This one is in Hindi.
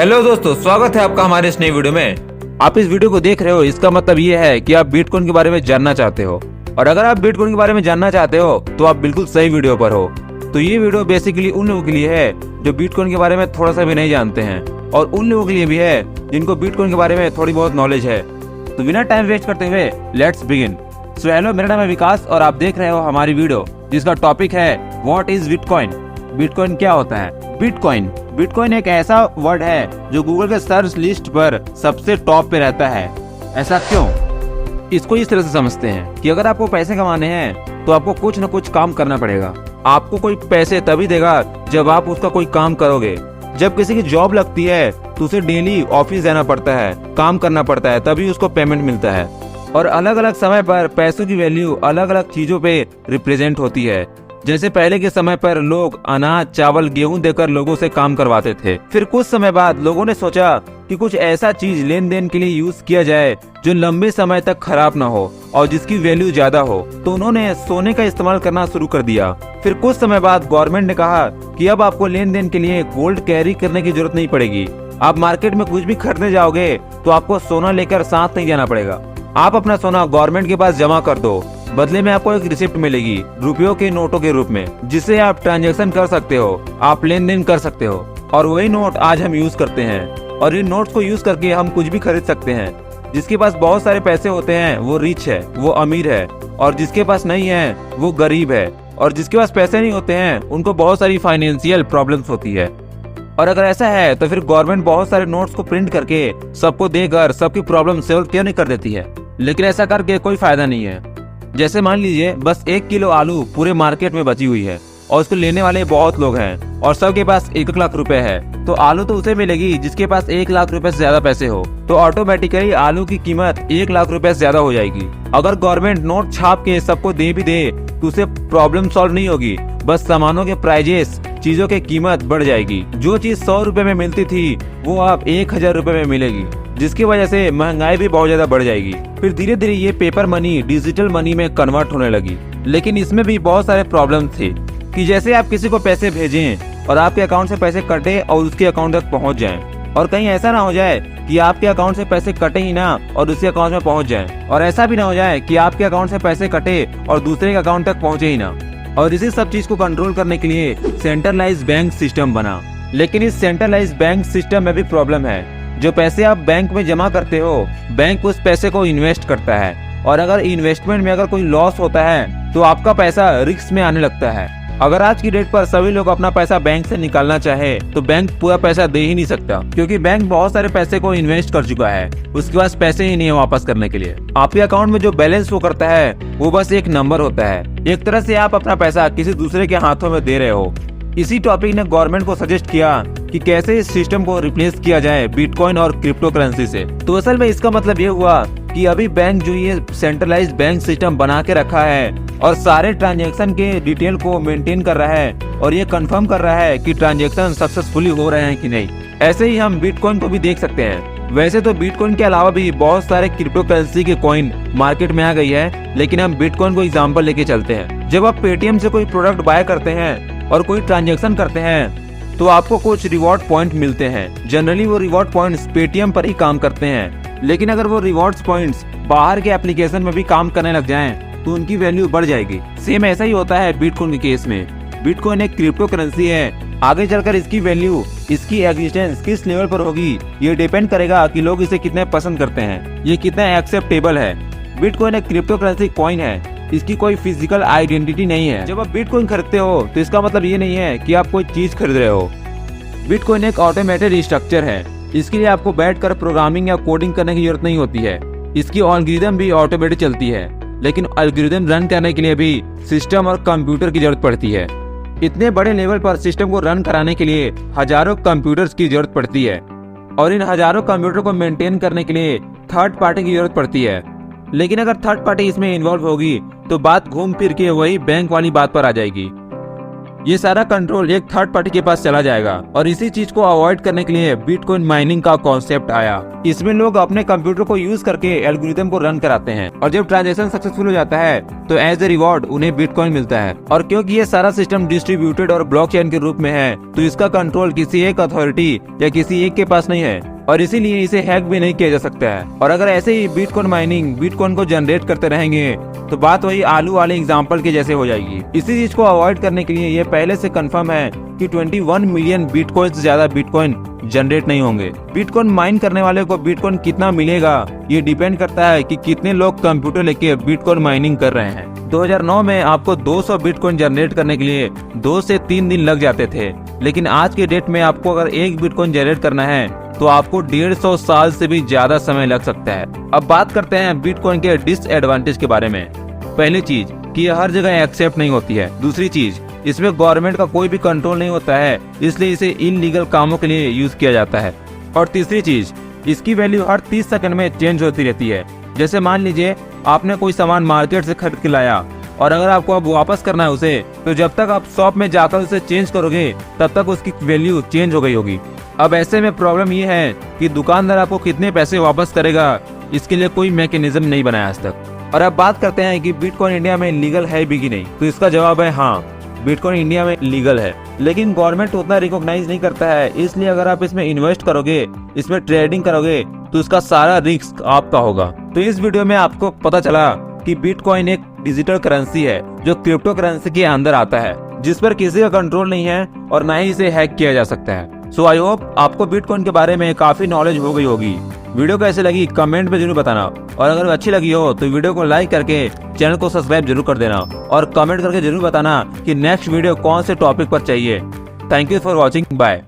हेलो दोस्तों, स्वागत है आपका हमारे इस नई वीडियो में। आप इस वीडियो को देख रहे हो, इसका मतलब ये है कि आप बिटकॉइन के बारे में जानना चाहते हो। और अगर आप बिटकॉइन के बारे में जानना चाहते हो तो आप बिल्कुल सही वीडियो पर हो। तो ये वीडियो बेसिकली उन लोगों के लिए है जो बिटकॉइन के बारे में थोड़ा सा भी नहीं जानते हैं, और उन लोगों के लिए भी है जिनको बिटकॉइन के बारे में थोड़ी बहुत नॉलेज है। तो बिना टाइम वेस्ट करते हुए लेट्स बिगिन। सो हेलो, मेरा नाम है विकास और आप देख रहे हो हमारी वीडियो जिसका टॉपिक है व्हाट इज बिटकॉइन। बिटकॉइन क्या होता है? बिटकॉइन एक ऐसा वर्ड है जो गूगल के सर्च लिस्ट पर सबसे टॉप पे रहता है। ऐसा क्यों? इसको इस तरह से समझते हैं कि अगर आपको पैसे कमाने हैं तो आपको कुछ न कुछ काम करना पड़ेगा। आपको कोई पैसे तभी देगा जब आप उसका कोई काम करोगे। जब किसी की जॉब लगती है तो उसे डेली ऑफिस जाना पड़ता है, काम करना पड़ता है, तभी उसको पेमेंट मिलता है। और अलग अलग समय पर पैसों की वैल्यू अलग अलग चीजों पे रिप्रेजेंट होती है। जैसे पहले के समय पर लोग अनाज, चावल, गेहूं देकर लोगों से काम करवाते थे। फिर कुछ समय बाद लोगों ने सोचा कि कुछ ऐसा चीज लेन देन के लिए यूज किया जाए जो लंबे समय तक खराब ना हो और जिसकी वैल्यू ज्यादा हो, तो उन्होंने सोने का इस्तेमाल करना शुरू कर दिया। फिर कुछ समय बाद गवर्नमेंट ने कहा कि अब आपको लेन देन के लिए गोल्ड कैरी करने की जरूरत नहीं पड़ेगी। आप मार्केट में कुछ भी खरीदने जाओगे तो आपको सोना लेकर साथ नहीं जाना पड़ेगा। आप अपना सोना गवर्नमेंट के पास जमा कर दो, बदले में आपको एक रिसिप्ट मिलेगी रुपयों के नोटों के रूप में, जिससे आप ट्रांजैक्शन कर सकते हो, आप लेन देन कर सकते हो। और वही नोट आज हम यूज करते हैं, और इन नोट्स को यूज करके हम कुछ भी खरीद सकते हैं। जिसके पास बहुत सारे पैसे होते हैं वो रिच है, वो अमीर है, और जिसके पास नहीं है वो गरीब है। और जिसके पास पैसे नहीं होते हैं उनको बहुत सारी फाइनेंशियल प्रॉब्लम्स होती है। और अगर ऐसा है तो फिर गवर्नमेंट बहुत सारे नोट्स को प्रिंट करके सबको देकर सबकी प्रॉब्लम सॉल्व क्यों नहीं कर देती है? लेकिन ऐसा करके कोई फायदा नहीं है। जैसे मान लीजिए बस 1 किलो आलू पूरे मार्केट में बची हुई है और उसको लेने वाले बहुत लोग हैं और सबके पास 1 लाख रुपए है, तो आलू तो उसे मिलेगी जिसके पास 1 लाख रुपए से ज्यादा पैसे हो। तो ऑटोमेटिकली आलू की कीमत 1 लाख रुपए से ज्यादा हो जाएगी। अगर गवर्नमेंट नोट छाप के सबको दे भी दे तो उसे प्रॉब्लम सॉल्व नहीं होगी, बस सामानों के प्राइजेस, चीजों की कीमत बढ़ जाएगी। जो चीज 100 रुपए में मिलती थी वो अब 1000 रुपए में मिलेगी, जिसकी वजह से महंगाई भी बहुत ज्यादा बढ़ जाएगी। फिर धीरे धीरे ये पेपर मनी डिजिटल मनी में कन्वर्ट होने लगी। लेकिन इसमें भी बहुत सारे प्रॉब्लम थे कि जैसे आप किसी को पैसे भेजें और आपके अकाउंट से पैसे कटे और उसके अकाउंट तक पहुंच जाएं, और कहीं ऐसा ना हो जाए कि आपके अकाउंट से पैसे कटे ही ना और उसके अकाउंट में पहुंच जाएं, और ऐसा भी ना हो जाए कि आपके अकाउंट से पैसे कटे और दूसरे के अकाउंट तक पहुंचे ही ना। और इसी सब चीज को कंट्रोल करने के लिए सेंट्रलाइज्ड बैंक सिस्टम बना। लेकिन इस सेंट्रलाइज्ड बैंक सिस्टम में भी प्रॉब्लम है। जो पैसे आप बैंक में जमा करते हो, बैंक उस पैसे को इन्वेस्ट करता है, और अगर इन्वेस्टमेंट में अगर कोई लॉस होता है तो आपका पैसा रिस्क में आने लगता है। अगर आज की डेट पर सभी लोग अपना पैसा बैंक से निकालना चाहे तो बैंक पूरा पैसा दे ही नहीं सकता, क्योंकि बैंक बहुत सारे पैसे को इन्वेस्ट कर चुका है, उसके पास पैसे ही नहीं है वापस करने के लिए। आपके अकाउंट में जो बैलेंस वो करता है वो बस एक नंबर होता है। एक तरह से आप अपना पैसा किसी दूसरे के हाथों में दे रहे हो। इसी टॉपिक ने गवर्नमेंट को सजेस्ट किया कि कैसे इस सिस्टम को रिप्लेस किया जाए बिटकॉइन और क्रिप्टो करेंसी से। तो असल में इसका मतलब ये हुआ कि अभी बैंक जो ये सेंट्रलाइज्ड बैंक सिस्टम बना के रखा है और सारे ट्रांजैक्शन के डिटेल को मेंटेन कर रहा है, और ये कंफर्म कर रहा है कि ट्रांजैक्शन सक्सेसफुली हो रहे हैं कि नहीं। ऐसे ही हम बिटकॉइन को भी देख सकते हैं। वैसे तो बिटकॉइन के अलावा भी बहुत सारे क्रिप्टो करेंसी के कॉइन मार्केट में आ गई है, लेकिन हम बिटकॉइन को एग्जाम्पल लेके चलते हैं। जब आप पेटीएम से कोई प्रोडक्ट बाय करते हैं और कोई ट्रांजैक्शन करते हैं तो आपको कुछ रिवॉर्ड पॉइंट मिलते हैं। जनरली वो रिवॉर्ड पॉइंट्स पेटीएम पर ही काम करते हैं, लेकिन अगर वो रिवॉर्ड्स पॉइंट्स बाहर के एप्लीकेशन में भी काम करने लग जाएं तो उनकी वैल्यू बढ़ जाएगी। सेम ऐसा ही होता है बिटकॉइन के केस में। बिटकॉइन एक क्रिप्टो करेंसी है। आगे चलकर इसकी वैल्यू, इसकी एग्जिस्टेंस किस लेवल पर होगी ये डिपेंड करेगा कि लोग इसे कितने पसंद करते हैं, ये कितना एक्सेप्टेबल है। बिटकॉइन एक क्रिप्टो करेंसी कॉइन है, इसकी कोई फिजिकल आइडेंटिटी नहीं है। जब आप बिटकॉइन खरीदते हो तो इसका मतलब ये नहीं है कि आप कोई चीज खरीद रहे हो। बिटकॉइन एक ऑटोमेटेड स्ट्रक्चर है। इसके लिए आपको बैठकर प्रोग्रामिंग या कोडिंग करने की जरूरत नहीं होती है। इसकी एल्गोरिथम भी ऑटोमेटेड चलती है, लेकिन एल्गोरिथम रन करने के लिए भी सिस्टम और कंप्यूटर की जरूरत पड़ती है। इतने बड़े लेवल पर सिस्टम को रन कराने के लिए हजारों कंप्यूटर्स की जरूरत पड़ती है, और इन हजारों कंप्यूटर को मेंटेन करने के लिए थर्ड पार्टी की जरूरत पड़ती है। लेकिन अगर थर्ड पार्टी इसमें इन्वॉल्व होगी तो बात घूम फिर के वही बैंक वाली बात पर आ जाएगी। ये सारा कंट्रोल एक थर्ड पार्टी के पास चला जाएगा और इसी चीज को अवॉइड करने के लिए बिटकॉइन माइनिंग का कॉन्सेप्ट आया। इसमें लोग अपने कंप्यूटर को यूज करके एल्गोरिथम को रन कराते हैं और जब ट्रांजैक्शन सक्सेसफुल हो जाता है तो एज ए रिवॉर्ड उन्हें बिटकॉइन मिलता है। और क्योंकि ये सारा सिस्टम डिस्ट्रीब्यूटेड और ब्लॉकचेन के रूप में है तो इसका कंट्रोल किसी एक अथॉरिटी या किसी एक के पास नहीं है और इसीलिए इसे हैक भी नहीं किया जा सकता है। और अगर ऐसे ही बिटकॉइन माइनिंग बिटकॉइन को जनरेट करते रहेंगे तो बात वही आलू वाले एग्जाम्पल के जैसे हो जाएगी। इसी चीज को अवॉइड करने के लिए ये पहले से कंफर्म है कि 21 मिलियन बिटकॉइन से ज्यादा बिटकॉइन जनरेट नहीं होंगे। बिटकॉइन माइन करने वाले को बिटकॉइन कितना मिलेगा ये डिपेंड करता है कि कितने लोग कंप्यूटर लेके बिटकॉइन माइनिंग कर रहे हैं। 2009 में आपको 200 बिटकॉइन जनरेट करने के लिए 2 से 3 दिन लग जाते थे, लेकिन आज के डेट में आपको अगर एक बिटकॉइन जनरेट करना है तो आपको 150 साल से भी ज्यादा समय लग सकता है। अब बात करते हैं बिटकॉइन के डिसएडवांटेज के बारे में। पहली चीज कि ये हर जगह एक्सेप्ट नहीं होती है। दूसरी चीज इसमें गवर्नमेंट का कोई भी कंट्रोल नहीं होता है, इसलिए इसे इनलीगल कामों के लिए यूज किया जाता है। और तीसरी चीज इसकी वैल्यू हर 30 सेकंड में चेंज होती रहती है। जैसे मान लीजिए आपने कोई सामान मार्केट से खरीद के लाया और अगर आपको अब वापस करना है उसे, तो जब तक आप शॉप में जाकर उसे चेंज करोगे तब तक उसकी वैल्यू चेंज हो गई होगी। अब ऐसे में प्रॉब्लम ये है कि दुकानदार आपको कितने पैसे वापस करेगा इसके लिए कोई मैकेनिज्म नहीं बनाया आज तक। और अब बात करते हैं कि बिटकॉइन इंडिया में लीगल है भी कि नहीं, तो इसका जवाब है हाँ, बिटकॉइन इंडिया में लीगल है, लेकिन गवर्नमेंट उतना रिकॉग्नाइज नहीं करता है। इसलिए अगर आप इसमें इन्वेस्ट करोगे, इसमें ट्रेडिंग करोगे तो इसका सारा रिस्क आपका होगा। तो इस वीडियो में आपको पता चला कि बिटकॉइन एक डिजिटल करेंसी है जो क्रिप्टो करेंसी के अंदर आता है, जिस पर किसी का कंट्रोल नहीं है और ना ही इसे हैक किया जा सकता है। सो आई होप आपको बिटकॉइन के बारे में काफी नॉलेज हो गई होगी। वीडियो कैसे लगी कमेंट में जरूर बताना और अगर अच्छी लगी हो तो वीडियो को लाइक करके चैनल को सब्सक्राइब जरूर कर देना और कमेंट करके जरूर बताना कि नेक्स्ट वीडियो कौन से टॉपिक पर चाहिए। Thank you for watching, bye.